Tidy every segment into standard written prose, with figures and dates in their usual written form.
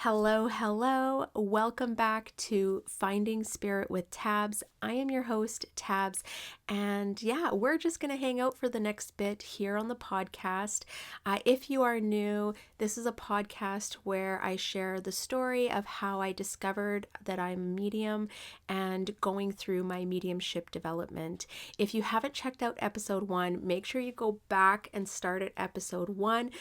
Hello, hello. Welcome back to Finding Spirit with Tabs. I am your host, Tabs, and we're just going to hang out for the next bit here on the podcast. If you are new, this is a podcast where I share the story of how I discovered that I'm a medium and going through my mediumship development. If you haven't checked out episode 1, make sure you go back and start at episode 1,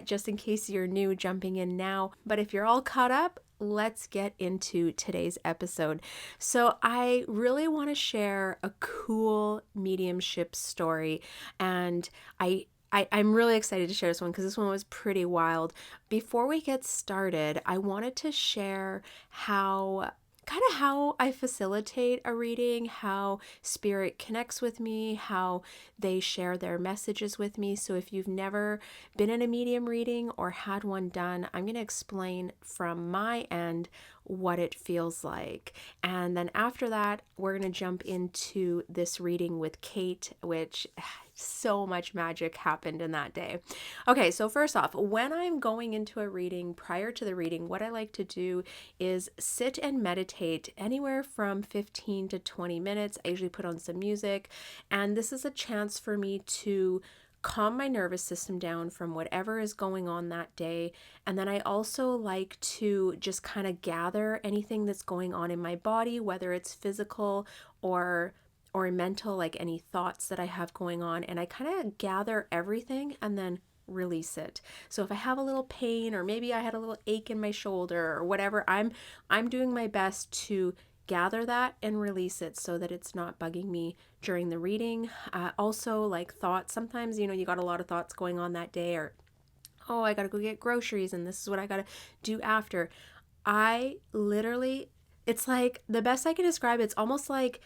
just in case you're new jumping in now. But if you're all caught up, let's get into today's episode. So I really want to share a cool mediumship story, and I'm really excited to share this one because this one was pretty wild. Before we get started, I wanted to share how I facilitate a reading, how spirit connects with me, how they share their messages with me. So if you've never been in a medium reading or had one done, I'm going to explain from my end what it feels like. And then after that, we're going to jump into this reading with Kate, which so much magic happened in that day. Okay, so first off, when I'm going into a reading, prior to the reading, what I like to do is sit and meditate anywhere from 15 to 20 minutes. I usually put on some music, and this is a chance for me to calm my nervous system down from whatever is going on that day. And then I also like to just kind of gather anything that's going on in my body, whether it's physical or mental, like any thoughts that I have going on, and I kind of gather everything and then release it. So if I have a little pain, or maybe I had a little ache in my shoulder or whatever, I'm doing my best to gather that and release it so that it's not bugging me during the reading. Also, like thoughts, sometimes you got a lot of thoughts going on that day, or oh, I gotta go get groceries and this is what I gotta do after. I literally, it's like, the best I can describe it's almost like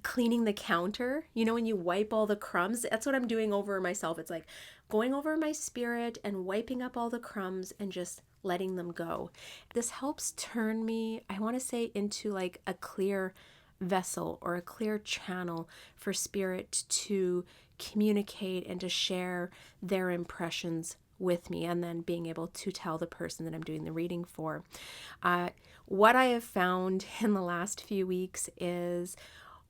cleaning the counter, when you wipe all the crumbs. That's what I'm doing over myself. It's like going over my spirit and wiping up all the crumbs and just letting them go. This helps turn me, I want to say, into like a clear vessel or a clear channel for spirit to communicate and to share their impressions with me, and then being able to tell the person that I'm doing the reading for. What I have found in the last few weeks is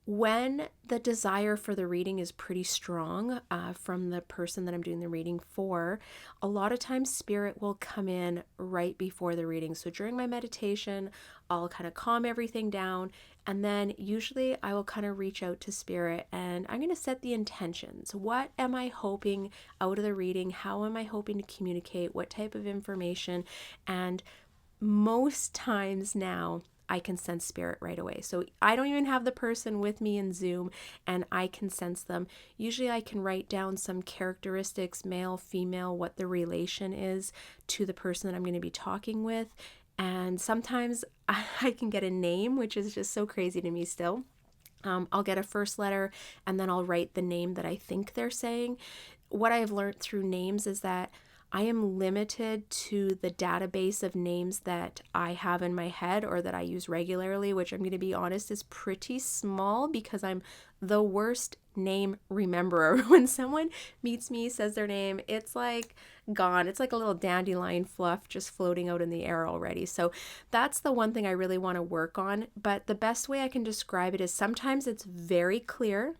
when the desire for the reading is pretty strong from the person that I'm doing the reading for, a lot of times spirit will come in right before the reading. So during my meditation, I'll kind of calm everything down, and then usually I will kind of reach out to spirit and I'm going to set the intentions. What am I hoping out of the reading? How am I hoping to communicate? What type of information? And most times now, I can sense spirit right away. So I don't even have the person with me in Zoom, and I can sense them. Usually I can write down some characteristics, male, female, what the relation is to the person that I'm going to be talking with. And sometimes I can get a name, which is just so crazy to me still. I'll get a first letter and then I'll write the name that I think they're saying. What I've learned through names is that I am limited to the database of names that I have in my head or that I use regularly, which I'm going to be honest is pretty small because I'm the worst name rememberer. When someone meets me, says their name, it's like gone. It's like a little dandelion fluff just floating out in the air already. So that's the one thing I really want to work on. But the best way I can describe it is sometimes it's very clear,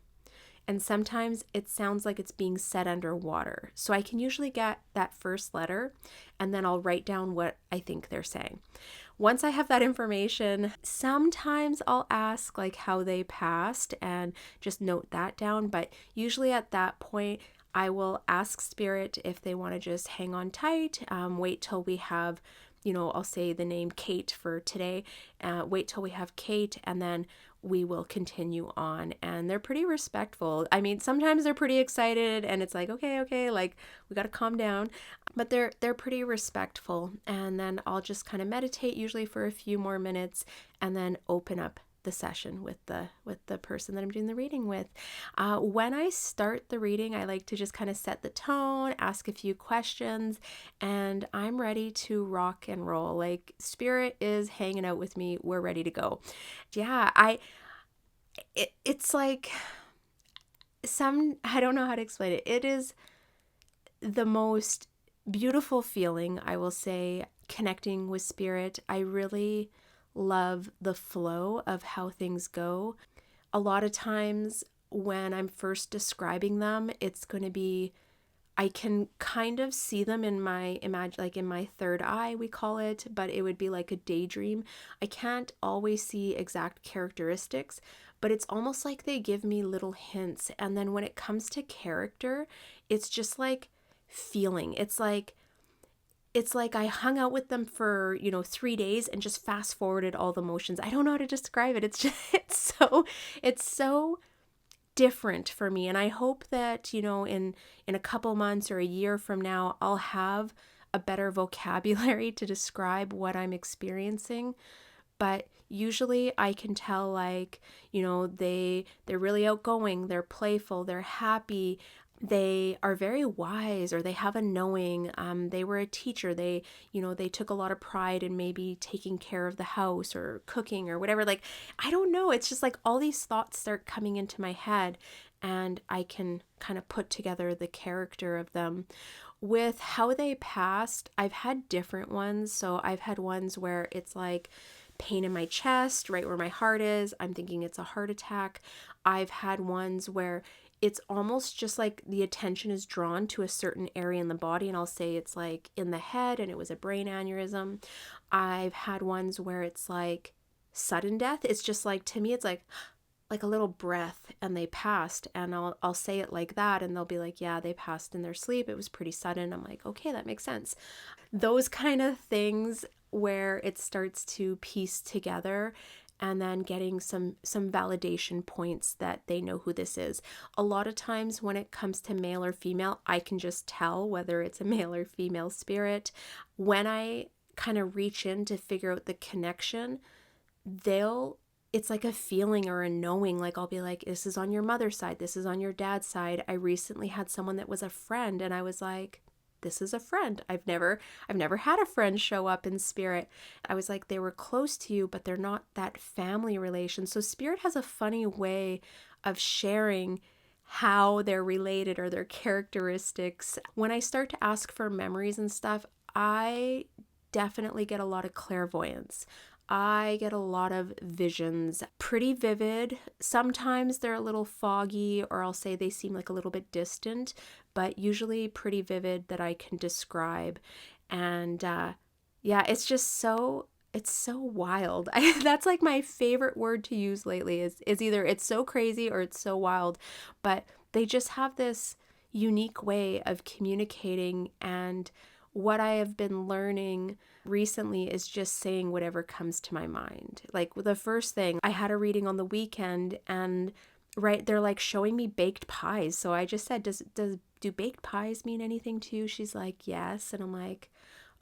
and sometimes it sounds like it's being said underwater. So I can usually get that first letter and then I'll write down what I think they're saying. Once I have that information, sometimes I'll ask like how they passed and just note that down. But usually at that point, I will ask spirit if they want to just hang on tight, wait till we have, I'll say the name Kate for today, wait till we have Kate, and then we will continue on. And they're pretty respectful. I mean, sometimes they're pretty excited and it's like, okay, like we got to calm down, but they're pretty respectful. And then I'll just kind of meditate usually for a few more minutes and then open up the session with the person that I'm doing the reading with. When I start the reading, I like to just kind of set the tone, ask a few questions, and I'm ready to rock and roll. Like spirit is hanging out with me. We're ready to go. It's like I don't know how to explain it. It is the most beautiful feeling, I will say, connecting with spirit, I really love the flow of how things go. A lot of times when I'm first describing them, it's going to be, I can kind of see them in my like in my third eye, we call it, but it would be like a daydream. I can't always see exact characteristics, but it's almost like they give me little hints. And then when it comes to character, it's just like feeling. It's like I hung out with them for, 3 days and just fast forwarded all the motions. I don't know how to describe it. It's just, it's so different for me. And I hope that, in a couple months or a year from now, I'll have a better vocabulary to describe what I'm experiencing. But usually I can tell, like, they're really outgoing, they're playful, they're happy, they are very wise, or they have a knowing. They were a teacher. They took a lot of pride in maybe taking care of the house or cooking or whatever. Like, I don't know. It's just like all these thoughts start coming into my head, and I can kind of put together the character of them. With how they passed, I've had different ones. So I've had ones where it's like pain in my chest, right where my heart is. I'm thinking it's a heart attack. I've had ones where it's almost just like the attention is drawn to a certain area in the body, and I'll say it's like in the head and it was a brain aneurysm. I've had ones where it's like sudden death. It's just like, to me, it's like a little breath and they passed, and I'll say it like that, and they'll be like, yeah, they passed in their sleep. It was pretty sudden. I'm like, okay, that makes sense. Those kind of things where it starts to piece together, and then getting some validation points that they know who this is. A lot of times when it comes to male or female, I can just tell whether it's a male or female spirit. When I kind of reach in to figure out the connection, it's like a feeling or a knowing. Like, I'll be like, this is on your mother's side, this is on your dad's side. I recently had someone that was a friend, and I was like, this is a friend. I've never had a friend show up in spirit. I was like, they were close to you, but they're not that family relation. So spirit has a funny way of sharing how they're related or their characteristics. When I start to ask for memories and stuff, I definitely get a lot of clairvoyance. I get a lot of visions, pretty vivid. Sometimes they're a little foggy, or I'll say they seem like a little bit distant, but usually pretty vivid that I can describe. And yeah, it's so wild. That's like my favorite word to use lately is either it's so crazy or it's so wild, but they just have this unique way of communicating. And what I have been learning recently is just saying whatever comes to my mind. Like, the first thing, I had a reading on the weekend, and right, they're like showing me baked pies. So I just said, do baked pies mean anything to you? She's like, yes. And I'm like,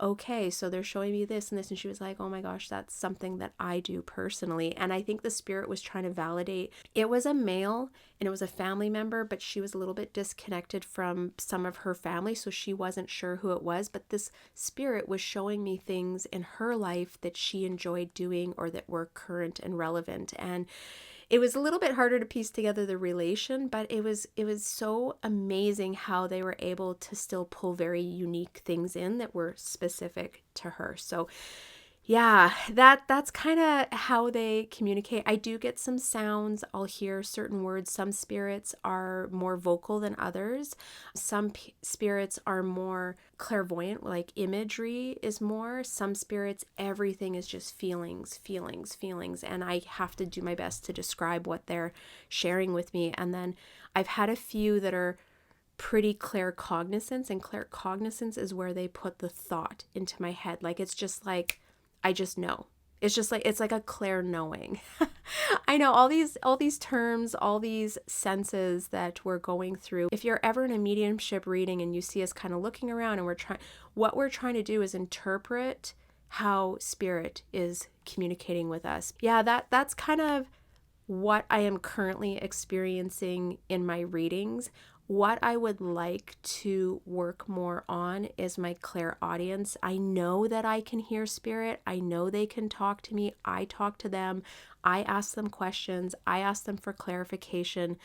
okay, so they're showing me this and this. And she was like, oh my gosh, that's something that I do personally. And I think the spirit was trying to validate. It was a male and it was a family member, but she was a little bit disconnected from some of her family, so she wasn't sure who it was. But this spirit was showing me things in her life that she enjoyed doing or that were current and relevant. And it was a little bit harder to piece together the relation, but it was so amazing how they were able to still pull very unique things in that were specific to her. So yeah, that's kind of how they communicate. I do get some sounds. I'll hear certain words. Some spirits are more vocal than others. Some spirits are more clairvoyant, like imagery is more. Some spirits, everything is just feelings, feelings, feelings. And I have to do my best to describe what they're sharing with me. And then I've had a few that are pretty claircognizance, and claircognizance is where they put the thought into my head. Like, it's just like, I just know. It's just like, it's like a clair knowing. I know all these terms, all these senses that we're going through. If you're ever in a mediumship reading and you see us kind of looking around, and what we're trying to do is interpret how spirit is communicating with us. Yeah, that's kind of what I am currently experiencing in my readings. What I would like to work more on is my clairaudience. I know that I can hear spirit. I know they can talk to me. I talk to them. I ask them questions. I ask them for clarification.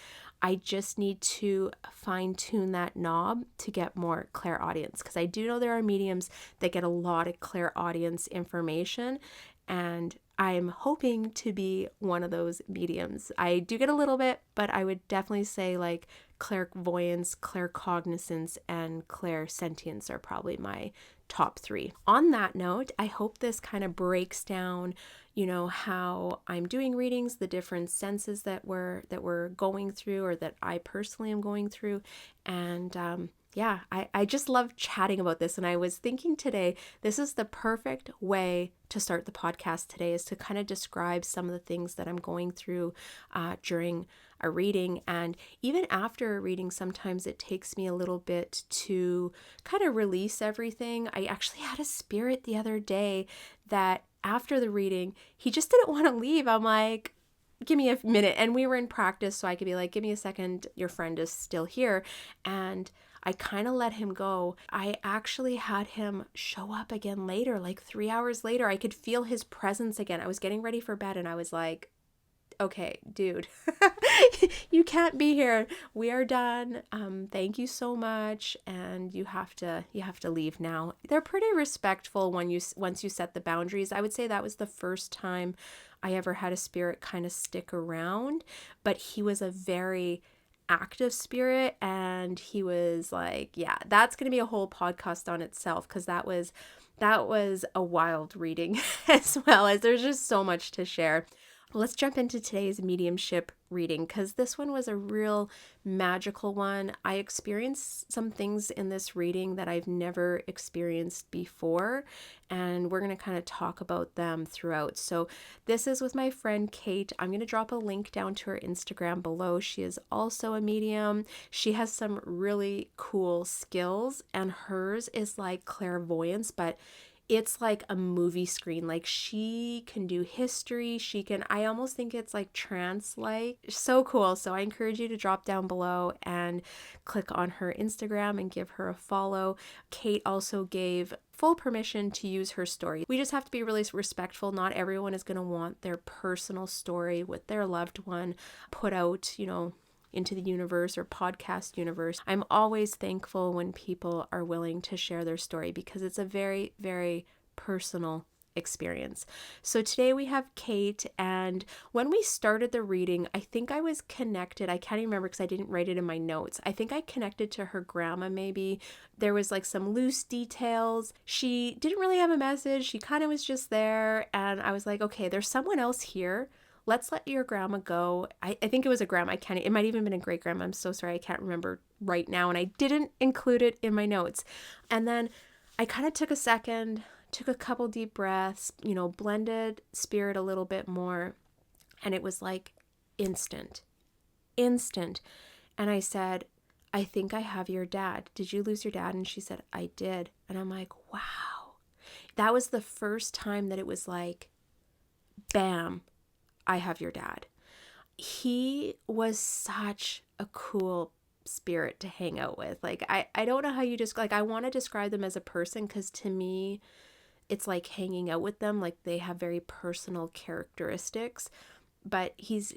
I just need to fine tune that knob to get more clairaudience, because I do know there are mediums that get a lot of clairaudience information, and I'm hoping to be one of those mediums. I do get a little bit, but I would definitely say like clairvoyance, claircognizance, and clairsentience are probably my top 3. On that note, I hope this kind of breaks down, how I'm doing readings, the different senses that we're going through, or that I personally am going through. And I just love chatting about this. And I was thinking today, this is the perfect way to start the podcast today, is to kind of describe some of the things that I'm going through during a reading. And even after a reading, sometimes it takes me a little bit to kind of release everything. I actually had a spirit the other day that after the reading, he just didn't want to leave. I'm like, give me a minute. And we were in practice, so I could be like, give me a second, your friend is still here. And I kind of let him go. I actually had him show up again later, like 3 hours later. I could feel his presence again. I was getting ready for bed and I was like, okay, dude, you can't be here. We are done. Thank you so much. And you have to leave now. They're pretty respectful once you set the boundaries. I would say that was the first time I ever had a spirit kind of stick around, but he was a very active spirit, and he was like, yeah, that's going to be a whole podcast on itself, because that was a wild reading as well, as there's just so much to share. Let's jump into today's mediumship reading, because this one was a real magical one. I experienced some things in this reading that I've never experienced before, and we're going to kind of talk about them throughout. So this is with my friend Kate. I'm going to drop a link down to her Instagram below. She is also a medium. She has some really cool skills, and hers is like clairvoyance, but it's like a movie screen. Like, she can do history. I almost think it's like trance-like. So cool. So I encourage you to drop down below and click on her Instagram and give her a follow. Kate also gave full permission to use her story. We just have to be really respectful. Not everyone is going to want their personal story with their loved one put out, into the universe or podcast universe. I'm always thankful when people are willing to share their story, because it's a very, very personal experience. So today we have Kate, and when we started the reading, I think I was connected. I can't even remember because I didn't write it in my notes. I think I connected to her grandma maybe. There was like some loose details. She didn't really have a message. She kind of was just there, and I was like, okay, there's someone else here. Let's let your grandma go. I think it was a grandma. It might even been a great grandma. I'm so sorry. I can't remember right now. And I didn't include it in my notes. And then I kind of took a second, took a couple deep breaths, blended spirit a little bit more. And it was like instant. And I said, I think I have your dad. Did you lose your dad? And she said, I did. And I'm like, wow. That was the first time that it was like, bam. I have your dad. He was such a cool spirit to hang out with. Like, I don't know how you just, like, I want to describe them as a person, because to me, it's like hanging out with them. Like, they have very personal characteristics, but he's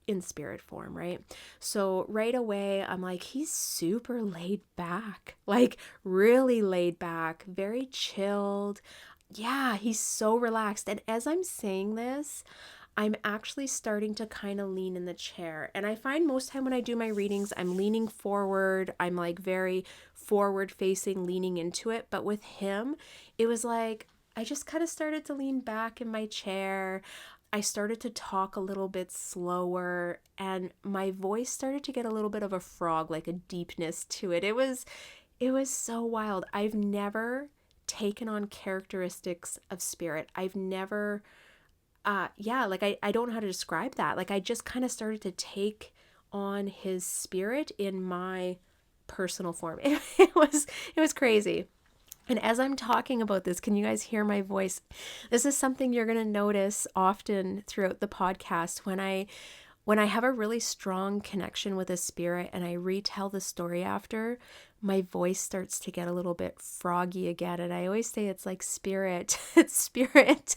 in spirit form, right? So right away, I'm like, he's super laid back, like really laid back, very chilled. Yeah, he's so relaxed. And as I'm saying this, I'm actually starting to kind of lean in the chair. And I find most time when I do my readings, I'm leaning forward. I'm like very forward facing, leaning into it. But with him, it was like, I just kind of started to lean back in my chair. I started to talk a little bit slower, and my voice started to get a little bit of a frog, like a deepness to it. It was so wild. I've never taken on characteristics of spirit. I've never I don't know how to describe that. Like, I just kind of started to take on his spirit in my personal form. It was crazy. And as I'm talking about this, can you guys hear my voice? This is something you're going to notice often throughout the podcast. When I have a really strong connection with a spirit and I retell the story after, my voice starts to get a little bit froggy again. And I always say it's like spirit, it's spirit,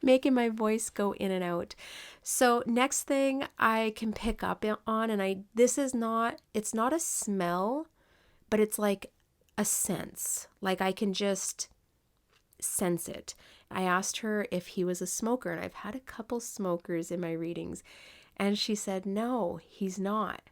making my voice go in and out. So next thing I can pick up on, and it's not a smell, but it's like a sense. Like I can just sense it. I asked her if he was a smoker, and I've had a couple smokers in my readings, and she said, no, he's not.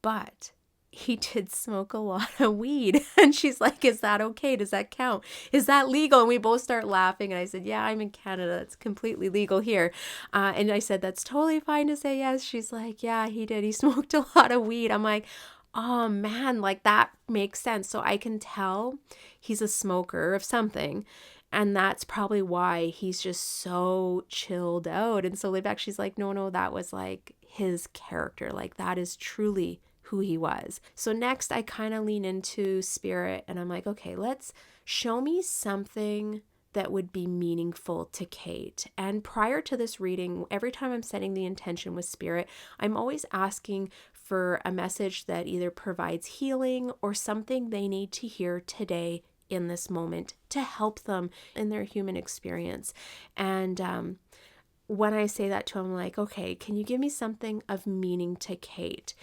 But he did smoke a lot of weed. And she's like, is that okay? Does that count? Is that legal? And we both start laughing. And I said, yeah, I'm in Canada. It's completely legal here. And I said, that's totally fine to say yes. She's like, yeah, he did. He smoked a lot of weed. I'm like, oh man, like that makes sense. So I can tell he's a smoker of something. And that's probably why he's just so chilled out and so laid back. She's like, no, that was like his character. Like that is truly who he was. So next I kind of lean into spirit and I'm like, okay, let's show me something that would be meaningful to Kate. And prior to this reading, every time I'm setting the intention with spirit, I'm always asking for a message that either provides healing or something they need to hear today in this moment to help them in their human experience. And when I say that to him, I'm like, okay, can you give me something of meaning to Kate?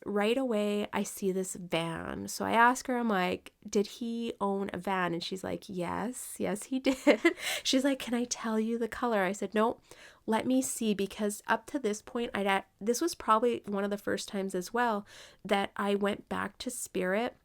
Right away, I see this van. So I ask her, I'm like, did he own a van? And she's like, yes, he did. She's like, can I tell you the color? I said, no, let me see, because up to this point, this was probably one of the first times as well that I went back to spirit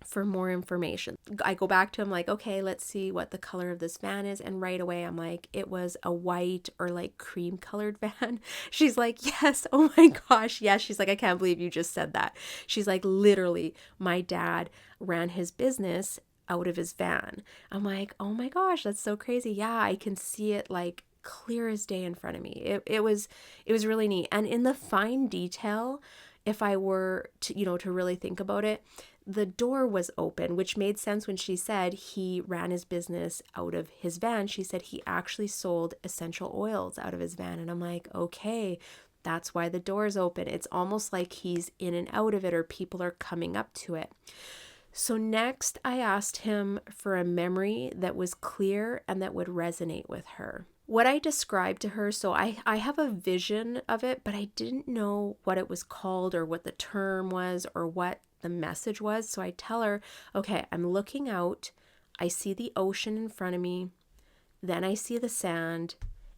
for more information. I go back to him like, okay, let's see what the color of this van is. And right away, I'm like, it was a white or like cream colored van. She's like, yes. Oh my gosh. Yes. She's like, I can't believe you just said that. She's like, literally, my dad ran his business out of his van. I'm like, oh my gosh, that's so crazy. Yeah, I can see it like clear as day in front of me. It was really neat. And in the fine detail, if I were to really think about it, the door was open, which made sense when she said he ran his business out of his van. She said he actually sold essential oils out of his van. And I'm like, okay, that's why the door is open. It's almost like he's in and out of it, or people are coming up to it. So next I asked him for a memory that was clear and that would resonate with her. What I described to her, so I have a vision of it, but I didn't know what it was called or what the term was or what the message was. So I tell her, okay, I'm looking out. I see the ocean in front of me. Then I see the sand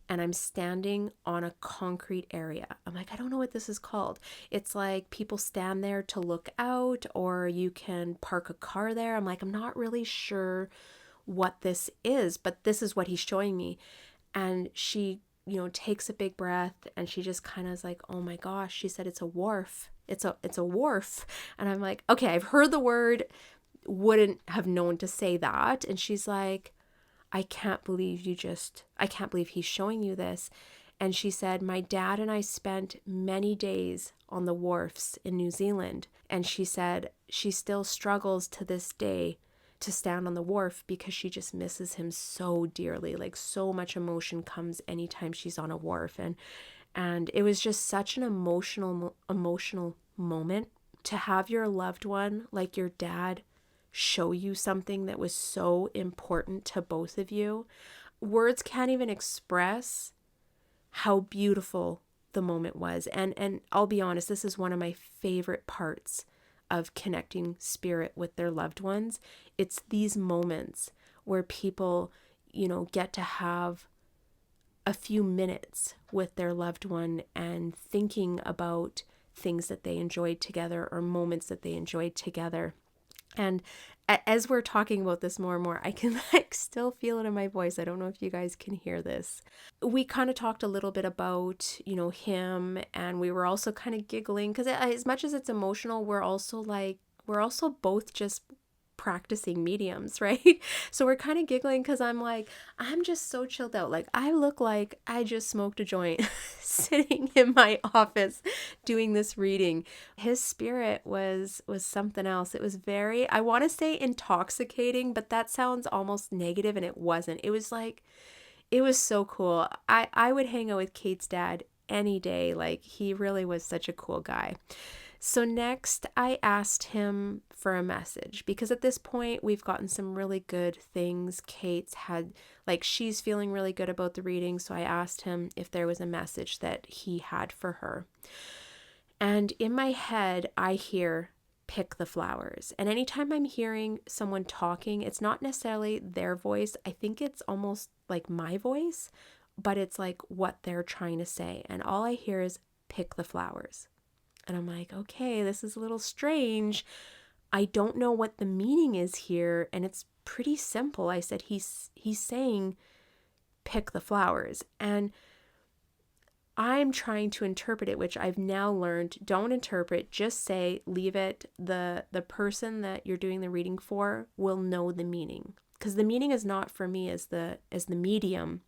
and I'm standing on a concrete area. I'm like, I don't know what this is called. It's like people stand there to look out, or you can park a car there. I'm like, I'm not really sure what this is, but this is what he's showing me. And she, takes a big breath and she just kind of is like, oh my gosh, she said, it's a wharf. It's a wharf. And I'm like, okay, I've heard the word, wouldn't have known to say that. And she's like, I can't believe he's showing you this. And she said, my dad and I spent many days on the wharfs in New Zealand. And she said she still struggles to this day to stand on the wharf because she just misses him so dearly. Like so much emotion comes anytime she's on a wharf. And it was just such an emotional moment to have your loved one, like your dad, show you something that was so important to both of you. Words can't even express how beautiful the moment was. And I'll be honest, this is one of my favorite parts of connecting spirit with their loved ones. It's these moments where people, get to have a few minutes with their loved one and thinking about things that they enjoyed together or moments that they enjoyed together. And as we're talking about this more and more, I can still feel it in my voice. I don't know if you guys can hear this. We kind of talked a little bit about, him, and we were also kind of giggling because as much as it's emotional, we're also both just practicing mediums, right? So we're kind of giggling because I'm like, I'm just so chilled out. Like I look like I just smoked a joint sitting in my office doing this reading. His spirit was something else. It was very, I want to say intoxicating, but that sounds almost negative, and it wasn't. It was so cool. I would hang out with Kate's dad any day. Like, he really was such a cool guy. So next I asked him for a message, because at this point we've gotten some really good things. Kate's had, like, she's feeling really good about the reading. So I asked him if there was a message that he had for her. And in my head, I hear pick the flowers. And anytime I'm hearing someone talking, it's not necessarily their voice. I think it's almost like my voice, but it's like what they're trying to say. And all I hear is pick the flowers. And I'm like, okay, this is a little strange. I don't know what the meaning is here. And it's pretty simple. I said, he's saying pick the flowers. And I'm trying to interpret it, which I've now learned, don't interpret, just say, leave it. The person that you're doing the reading for will know the meaning, because the meaning is not for me as the medium.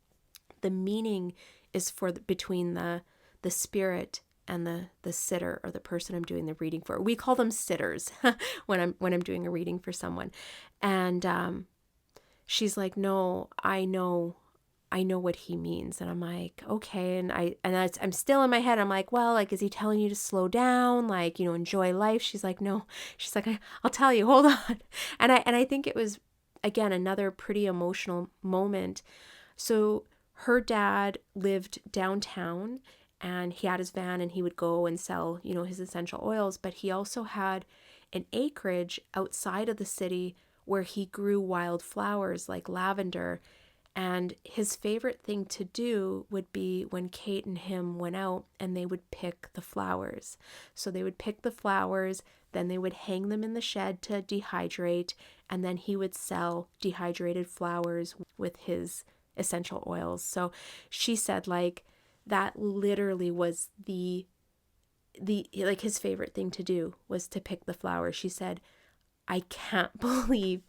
The meaning is for between the spirit and the sitter, or the person I'm doing the reading for. We call them sitters when I'm doing a reading for someone. And she's like, no, I know what he means. And I'm like, okay. And I'm still in my head. I'm like, well, like, is he telling you to slow down? Like, enjoy life? She's like, no. She's like, I'll tell you, hold on. And I think it was, again, another pretty emotional moment. So her dad lived downtown, and he had his van, and he would go and sell, his essential oils. But he also had an acreage outside of the city where he grew wild flowers like lavender. And his favorite thing to do would be when Kate and him went out, and they would pick the flowers. So they would pick the flowers, then they would hang them in the shed to dehydrate, and then he would sell dehydrated flowers with his essential oils. So she said, like, that literally was the like his favorite thing to do was to pick the flowers. She said, I can't believe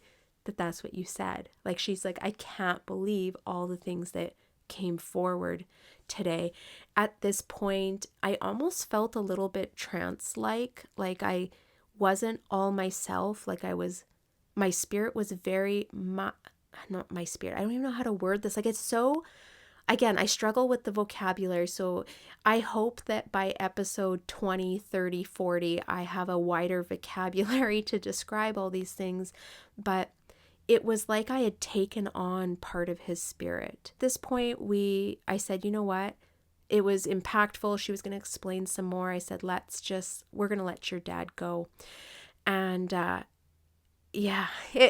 that that's what you said. Like, she's like, I can't believe all the things that came forward today. At this point, I almost felt a little bit trance-like I wasn't all myself. Like, my spirit was very, not my spirit. I don't even know how to word this. Like, it's so, again, I struggle with the vocabulary. So I hope that by episode 20, 30, 40, I have a wider vocabulary to describe all these things. But it was like I had taken on part of his spirit. At this point, I said, you know what? It was impactful. She was going to explain some more. I said, we're going to let your dad go. And yeah,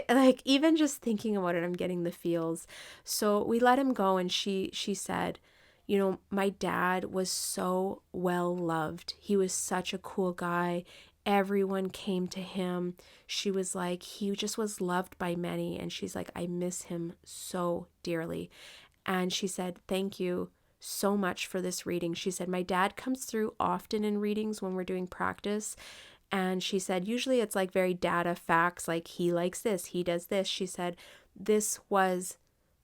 like, even just thinking about it, I'm getting the feels. So we let him go, and she said, my dad was so well loved. He was such a cool guy. Everyone came to him. She was like, he just was loved by many. And she's like, I miss him so dearly. And she said, thank you so much for this reading. She said, my dad comes through often in readings when we're doing practice. And she said, usually it's like very data facts, like he likes this, he does this. She said, this was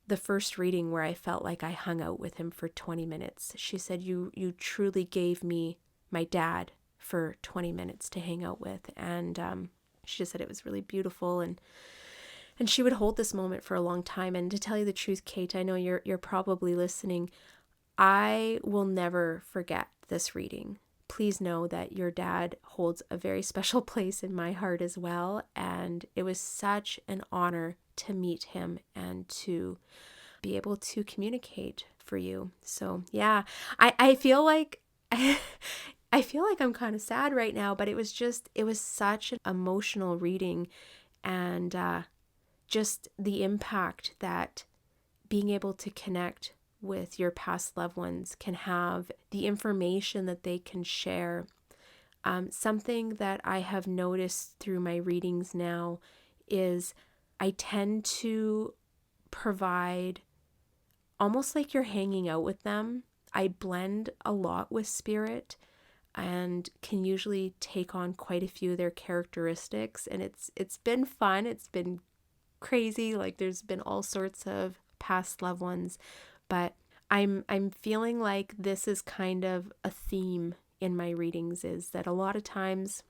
the first reading where I felt like I hung out with him for 20 minutes. She said, you truly gave me my dad for 20 minutes to hang out with. And she just said it was really beautiful, and she would hold this moment for a long time. And to tell you the truth, Kate, I know you're probably listening, I will never forget this reading. Please know that your dad holds a very special place in my heart as well. And it was such an honor to meet him and to be able to communicate for you. So yeah, I feel like I feel like I'm kind of sad right now, but it was such an emotional reading, and just the impact that being able to connect with your past loved ones can have, the information that they can share. Something that I have noticed through my readings now is I tend to provide almost like you're hanging out with them. I blend a lot with spirit and can usually take on quite a few of their characteristics. And it's been fun. It's been crazy. Like, there's been all sorts of past loved ones, but I'm feeling like this is kind of a theme in my readings, is that a lot of times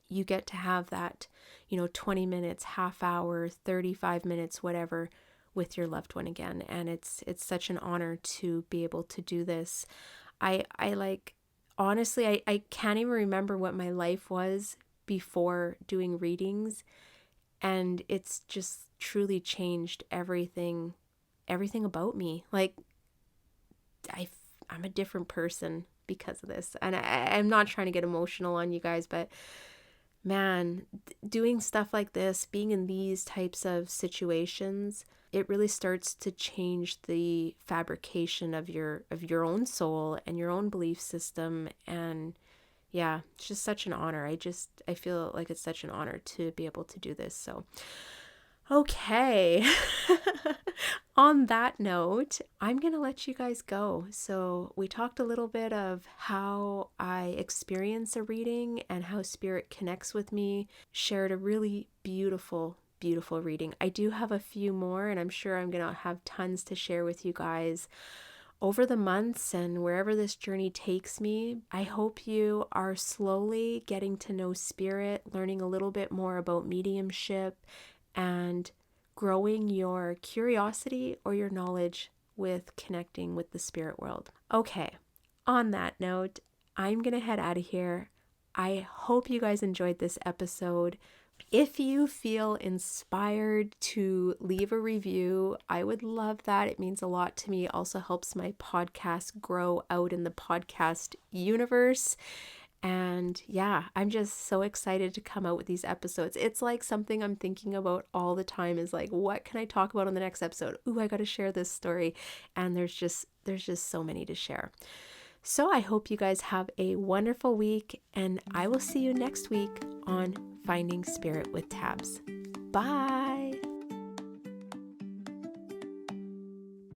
you get to have that, 20 minutes, half hour, 35 minutes, whatever, with your loved one again. And it's such an honor to be able to do this. I like, honestly, I can't even remember what my life was before doing readings, and it's just truly changed everything about me. Like, I I'm a different person because of this. And I'm not trying to get emotional on you guys, but man, doing stuff like this, being in these types of situations, it really starts to change the fabrication of your own soul and your own belief system. And yeah, it's just such an honor. I feel like it's such an honor to be able to do this. So okay. On that note, I'm going to let you guys go. So, we talked a little bit of how I experience a reading and how spirit connects with me, shared a really beautiful, beautiful reading. I do have a few more, and I'm sure I'm going to have tons to share with you guys over the months and wherever this journey takes me. I hope you are slowly getting to know spirit, learning a little bit more about mediumship, and growing your curiosity or your knowledge with connecting with the spirit world. Okay, on that note, I'm going to head out of here. I hope you guys enjoyed this episode. If you feel inspired to leave a review, I would love that. It means a lot to me. It also helps my podcast grow out in the podcast universe. And yeah, I'm just so excited to come out with these episodes. It's like something I'm thinking about all the time, is like, what can I talk about on the next episode? Ooh, I got to share this story. And there's just so many to share. So I hope you guys have a wonderful week, and I will see you next week on Finding Spirit with Tabs. Bye.